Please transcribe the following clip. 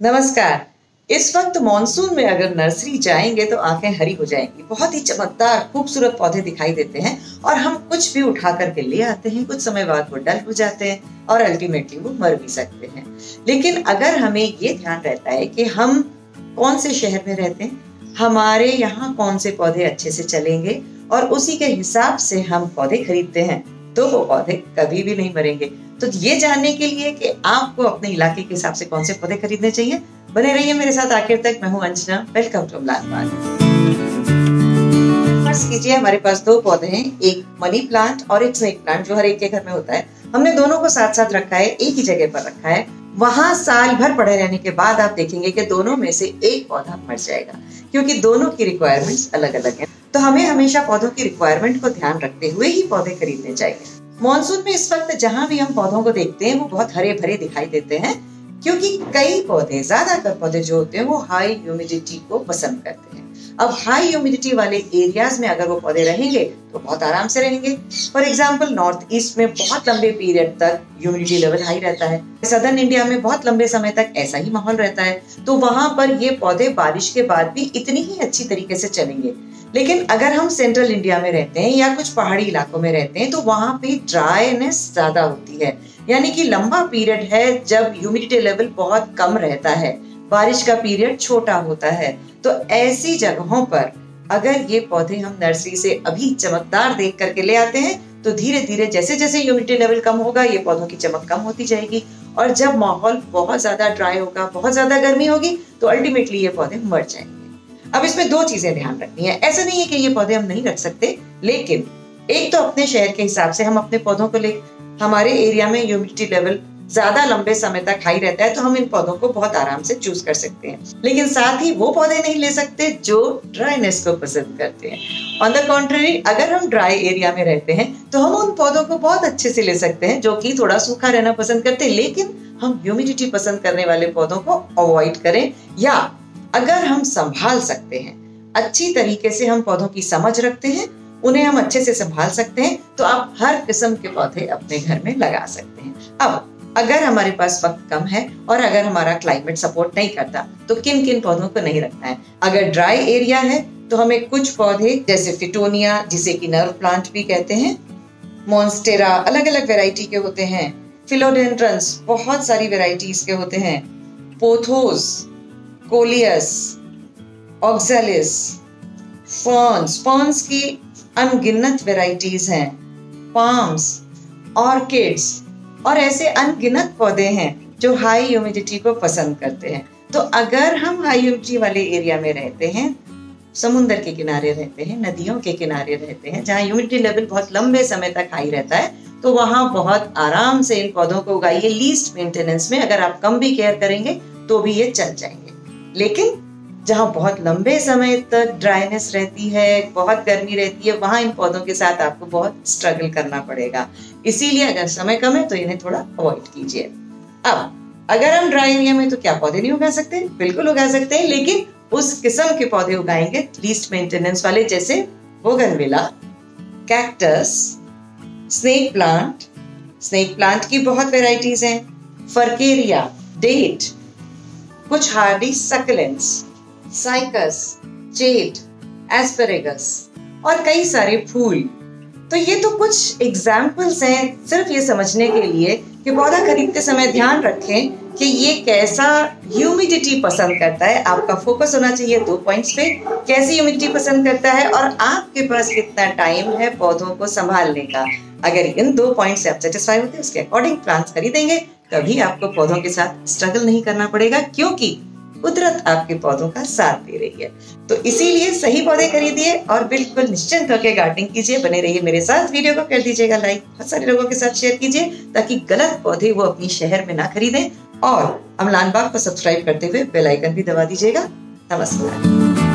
नमस्कार। इस वक्त मॉनसून में अगर नर्सरी जाएंगे तो आंखें हरी हो जाएंगी। बहुत ही चमकदार खूबसूरत पौधे दिखाई देते हैं और हम कुछ भी उठा करके ले आते हैं। कुछ समय बाद वो डल हो जाते हैं और अल्टीमेटली वो मर भी सकते हैं। लेकिन अगर हमें ये ध्यान रहता है कि हम कौन से शहर में रहते हैं, हमारे यहाँ कौन से पौधे अच्छे से चलेंगे और उसी के हिसाब से हम पौधे खरीदते हैं, तो वो पौधे कभी भी नहीं मरेंगे। तो ये जानने के लिए कि आपको अपने इलाके के हिसाब से कौन से पौधे खरीदने चाहिए, बने रहिए मेरे साथ आखिर तक। मैं हूं अंजना। वेलकम टू अमलान बाग। फर्ज कीजिए हमारे पास दो पौधे हैं, एक मनी प्लांट और एक स्नेक प्लांट, जो हर एक के घर में होता है। हमने दोनों को साथ साथ रखा है, एक ही जगह पर रखा है। वहां साल भर पड़े रहने के बाद आप देखेंगे कि दोनों में से एक पौधा मर जाएगा, क्योंकि दोनों की रिक्वायरमेंट्स अलग अलग हैं। तो हमें हमेशा पौधों की रिक्वायरमेंट को ध्यान रखते हुए ही पौधे खरीदने चाहिए। मॉनसून में इस वक्त जहां भी हम पौधों को देखते हैं वो बहुत हरे भरे दिखाई देते हैं, क्योंकि कई पौधे, ज्यादातर पौधे जो होते हैं वो हाई ह्यूमिडिटी को पसंद करते हैं। अब हाई ह्यूमिडिटी वाले एरियाज में अगर वो पौधे रहेंगे तो बहुत आराम से रहेंगे। फॉर एग्जांपल नॉर्थ ईस्ट में बहुत लंबे पीरियड तक ह्यूमिडिटी लेवल हाई रहता है। सदर्न इंडिया में बहुत लंबे समय तक ऐसा ही माहौल रहता है, तो वहां पर ये पौधे बारिश के बाद भी इतनी ही अच्छी तरीके से चलेंगे। लेकिन अगर हम सेंट्रल इंडिया में रहते हैं या कुछ पहाड़ी इलाकों में रहते हैं तो वहां पे ड्राईनेस ज्यादा होती है, यानी कि लंबा पीरियड है जब ह्यूमिडिटी लेवल बहुत कम रहता है, बारिश का पीरियड छोटा होता है। तो ऐसी जगहों पर अगर ये पौधे हम नर्सरी से अभी चमकदार देख करके ले आते हैं तो धीरे धीरे जैसे जैसे ह्यूमिडिटी लेवल कम होगा ये पौधों की चमक कम होती जाएगी, और जब माहौल बहुत ज्यादा ड्राई होगा, बहुत ज्यादा गर्मी होगी, तो अल्टीमेटली ये पौधे मर जाएंगे। अब इसमें दो चीजें ध्यान रखनी है। ऐसा नहीं है कि ये पौधे हम नहीं रख सकते, लेकिन एक तो अपने शहर के हिसाब से हम अपने पौधों को ले, हमारे एरिया में ह्यूमिडिटी लेवल ज्यादा लंबे समय तक हाई रहता है तो हम इन पौधों को बहुत आराम से चूज कर सकते हैं। लेकिन साथ ही वो पौधे नहीं ले सकते जो ड्राईनेस को पसंद करते हैं। ऑन द कॉन्ट्ररी, अगर हम ड्राई एरिया में रहते हैं तो हम उन पौधों को बहुत अच्छे से ले सकते हैं जो कि थोड़ा सूखा रहना पसंद करते हैं, लेकिन हम ह्यूमिडिटी पसंद करने वाले पौधों को अवॉइड करें। या अगर हम संभाल सकते हैं, अच्छी तरीके से हम पौधों की समझ रखते हैं, उन्हें हम अच्छे से संभाल सकते हैं, तो आप हर किस्म के पौधे अपने घर में लगा सकते हैं। अब अगर हमारे पास वक्त कम है और अगर हमारा क्लाइमेट सपोर्ट नहीं करता तो किन किन पौधों को नहीं रखना है। अगर ड्राई एरिया है तो हमें कुछ पौधे जैसे फिटोनिया, जिसे कि नर्व प्लांट भी कहते हैं, मॉन्स्टेरा अलग अलग वेराइटी के होते हैं, फिलोडेंड्रन्स बहुत सारी वेराइटीज के होते हैं, पोथोस, कोलियस, ऑक्सैलिस, फर्न्स की अनगिनत वेराइटीज हैं, पाम्स, ऑर्किड्स और ऐसे अनगिनत पौधे हैं जो हाई ह्यूमिडिटी को पसंद करते हैं। तो अगर हम हाई ह्यूमिडिटी वाले एरिया में रहते हैं, समुद्र के किनारे रहते हैं, नदियों के किनारे रहते हैं, जहाँ ह्यूमिडिटी लेवल बहुत लंबे समय तक हाई रहता है, तो वहां बहुत आराम से इन पौधों को उगाइए लीस्ट मेंटेनेंस में। अगर आप कम भी केयर करेंगे तो भी ये चल जाएंगे। लेकिन जहाँ बहुत लंबे समय तक ड्राईनेस रहती है, बहुत गर्मी रहती है, वहां इन पौधों के साथ आपको बहुत स्ट्रगल करना पड़ेगा। इसीलिए अगर समय कम है तो इन्हें थोड़ा अवॉइड कीजिए। अब अगर हम ड्राई एरिया में तो क्या पौधे नहीं उगा सकते? बिल्कुल उगा सकते हैं, लेकिन उस किस्म के पौधे उगाएंगे लीस्ट मेंटेनेंस वाले, जैसे बोगनविला, कैक्टस, स्नेक प्लांट की बहुत वेराइटीज हैं, फर्केरिया, डेट, कुछ Hardy succulents, cycas, Z, asparagus और कई सारे फूल। तो ये तो कुछ एग्जाम्पल्स हैं, सिर्फ ये समझने के लिए कि पौधा खरीदते समय ध्यान रखें कि ये कैसा ह्यूमिडिटी पसंद करता है। आपका फोकस होना चाहिए 2 पॉइंट्स पे, कैसी ह्यूमिडिटी पसंद करता है और आपके पास कितना टाइम है पौधों को संभालने का। अगर इन 2 पॉइंट से आप सेटिस्फाई होते हैं, उसके अकॉर्डिंग प्लांट्स खरीदेंगे, कभी आपको पौधों के साथ स्ट्रगल नहीं करना पड़ेगा, क्योंकि कुदरत आपके पौधों का साथ दे रही है। तो इसीलिए सही पौधे खरीदिए और बिल्कुल निश्चिंत होकर गार्डनिंग कीजिए। बने रहिए मेरे साथ। वीडियो को कर दीजिएगा लाइक, बहुत सारे लोगों के साथ शेयर कीजिए ताकि गलत पौधे वो अपनी शहर में ना खरीदें, और अमलान बाग को सब्सक्राइब करते हुए बेल आइकन भी दबा दीजिएगा। नमस्कार।